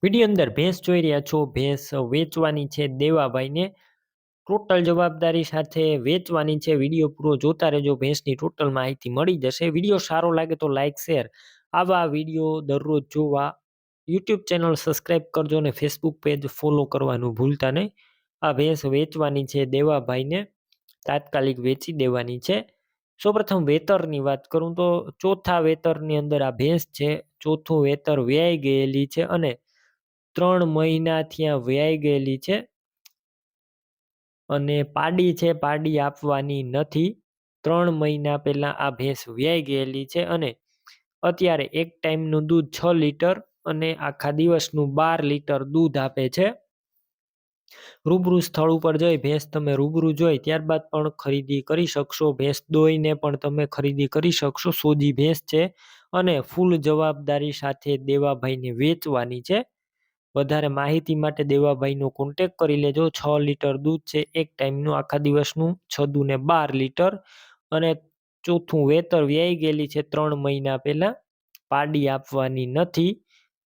Video અંદર ભેંસ જોઈ રહ્યા છો. ભેંસ વેચવાની છે દેવાભાઈને. ટોટલ જવાબદારી સાથે વેચવાની છે. વિડીયો પૂરો જોતા રહેજો, ભેંસની ટોટલ માહિતી મળી જશે. વિડીયો સારો લાગે તો લાઇક શેર. આવા વિડીયો દરરોજ જોવા યુટ્યુબ ચેનલ સબસ્ક્રાઈબ કરજો અને ફેસબુક પેજ ફોલો કરવાનું ભૂલતા નહીં. આ ભેંસ વેચવાની છે દેવાભાઈને, તાત્કાલિક વેચી દેવાની છે. સૌપ્રથમ વેતરની વાત કરું તો ચોથા વેતરની અંદર આ ભેંસ છે. ચોથું વેતર વ્યાઈ ગયેલી છે અને 3 મહિનાથી આ વ્યાઈ ગયેલી છે અને પાડી છે, પાડી આપવાની નથી. 3 મહિના પહેલા આ ભેંસ વ્યાઈ ગયેલી છે અને અત્યારે એક ટાઈમનું દૂધ 6 લીટર અને આખા દિવસનું 12 લીટર દૂધ આપે છે. રૂબરૂ સ્થળ ઉપર જઈ ભેંસ તમે રૂબરૂ જોઈ ત્યારબાદ પણ ખરીદી કરી શકશો. ભેંસ દોઈને પણ તમે ખરીદી કરી શકશો. સોજી ભેંસ છે અને ફૂલ જવાબદારી સાથે દેવાભાઈને વેચવાની છે. વધારે માહિતી માટે દેવાભાઈનો કોન્ટેક્ટ કરી લેજો. 6 લીટર દૂધ છે એક ટાઈમનું, આખા દિવસનું 6 દૂને 12 લીટર અને ચોથું વેતર વ્યાઈ ગયેલી છે 3 મહિના પહેલા. પાડી આપવાની નથી.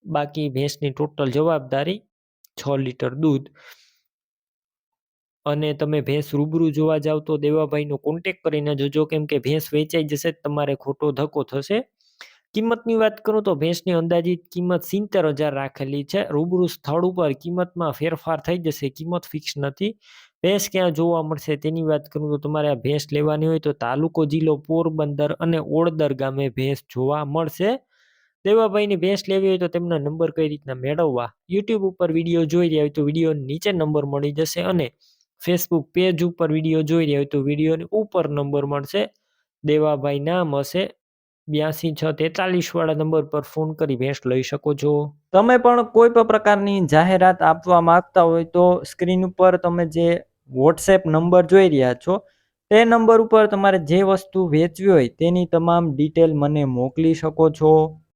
બાકી ભેંસની ટોટલ જવાબદારી 6 લીટર દૂધ. અને તમે ભેંસ રૂબરૂ જોવા જાવ તો દેવાભાઈનો કોન્ટેક્ટ કરીને જોજો, કેમ કે ભેંસ વેચાઈ જશે તમારે ખોટો ધક્કો થશે. કિંમતની વાત કરું તો ભેંસની અંદાજિત કિંમત 70,000 રાખેલી છે. રૂબરૂ સ્થળ ઉપર કિંમતમાં ફેરફાર થઈ જશે, કિંમત ફિક્સ નથી. ભેંસ ક્યાં જોવા મળશે તેની વાત કરું તો તમારે આ ભેંસ લેવાની હોય તો તાલુકો જિલ્લો પોરબંદર અને ઓળદર ગામે ભેંસ જોવા મળશે. દેવાભાઈની ભેંસ લેવી હોય તો તેમના નંબર કઈ રીતના મેળવવા, યુટ્યુબ ઉપર વિડીયો જોઈ રહ્યા હોય તો વિડીયો નીચે નંબર મળી જશે અને ફેસબુક પેજ ઉપર વિડીયો જોઈ રહ્યા હોય તો વિડીયોની ઉપર નંબર મળશે. દેવાભાઈ નામ હશે. 82 6 43 વાળા નંબર પર ફોન કરી ભેંસ લઈ શકો છો. તમે પણ કોઈ પણ પ્રકારની જાહેરાત આપવા માંગતા હોય તો સ્ક્રીન ઉપર તમે જે વોટ્સએપ નંબર જોઈ રહ્યા છો તે નંબર ઉપર તમારે જે વસ્તુ વેચવી હોય તેની તમામ ડિટેલ મને મોકલી શકો છો.